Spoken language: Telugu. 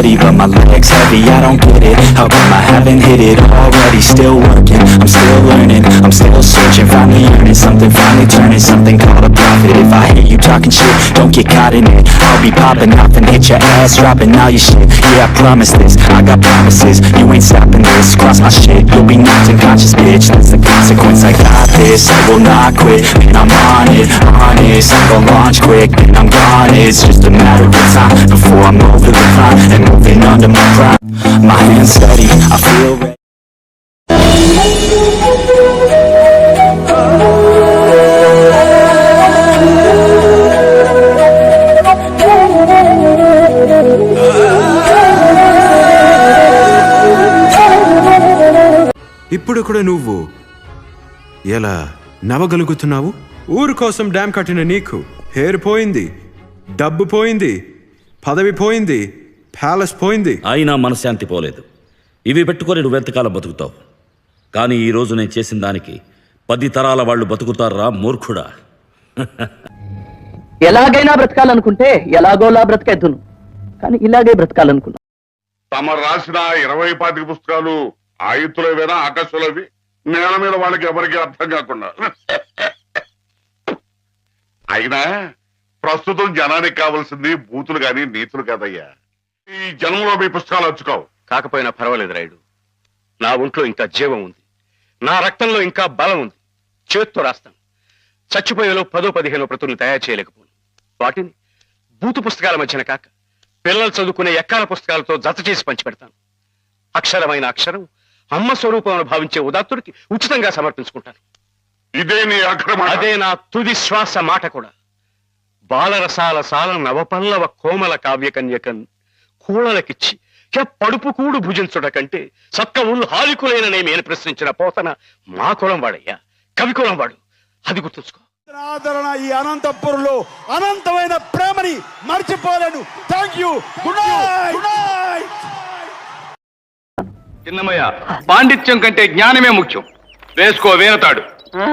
steady, but my legs heavy, I don't get it. How come I haven't hit it already? Still working, I'm still learning, I'm still searching, finally earning something, finally turning something called a profit. If I hear you talking shit, don't get caught in it. I'll be popping off and hit your ass, dropping all your shit. Yeah, I promise this, I got promises, you ain't stopping this. Cross my shit, you'll be knocked unconscious, bitch. That's the consequence, I got this, I will not quit. Man, I'm on it, honest, I'm gon' launch quick, and I'm gone. It's just a matter of time before I'm over the climb and moving under my prime. My hands steady, I feel ready. ఇప్పుడు కూడా నువ్వు ఎలా నవ్వగలుగుతున్నావు? ఊరు కోసం డ్యామ్ కట్టిన నీకు హెయిర్ పోయింది, డబ్బు పోయింది, పదవి పోయింది, ప్యాలెస్ పోయింది, అయినా మనశ్శాంతి పోలేదు. ఇవి పెట్టుకొని నువ్వెంతకాలం బతుకుతావు? కానీ ఈరోజు నేను చేసిన దానికి 10 తరాల వాళ్ళు బతుకుతారా మూర్ఖుడా? ఎలాగైనా బ్రతకాలనుకుంటే ఎలాగోలా బ్రతకెద్దును, కానీ ఇలాగే బ్రతకాలనుకున్నా. తమ రాసిన 20-25 పుస్తకాలు ఆయుతులవేనా ఆకాశంలోవి? నేల మీద వాళ్ళకి ఎవరికి అర్థం కాకుండా. అయినా ప్రస్తుతం జనానికి కావాల్సింది బూతులు గాని నీతులు కాదయ్యా. ఈ జనంలో మీ పుస్తకాలు వచ్చుకోవు. కాకపోయినా పర్వాలేదు రాయుడు, నా ఒంట్లో ఇంకా జీవం ఉంది, నా రక్తంలో ఇంకా బలం ఉంది. చేత్తో రాస్తాను. చచ్చిపోయేలో 10-15 ప్రతుల్ని తయారు చేయలేకపోను. వాటిని బూతు పుస్తకాల మధ్యన కాక పిల్లలు చదువుకునే ఎక్కాల పుస్తకాలతో జత చేసి పంచిపెడతాను. అక్షరమైన అక్షరం అమ్మ స్వరూపంలో భావించే ఉదాత్తుడికి ఉచితంగా సమర్పించుకుంటాను. ఇదే నీ అక్రమ. అదే నా తుది శ్వాస మాట కూడా. బాలరసాల సాల నవపల్లవ కోమల కావ్యకన్యకన్ కూళలకిచ్చి పడుపు కూడు భుజించుట కంటే సక్క ఊళ్ళు హాలికులైననేమి అని ప్రశ్నించిన పోతన మా కులం వాడయ్యా, కవి కులం వాడు. అది గుర్తుంచుకో. ఆదరణ ఈ అనంతపురంలో అనంతమైన ప్రేమని మర్చిపోలేను. Thank you. Good night. Chinnamayya, పాండిత్యం కంటే జ్ఞానమే ముఖ్యం. వేసుకో వేరతాడు. ఆ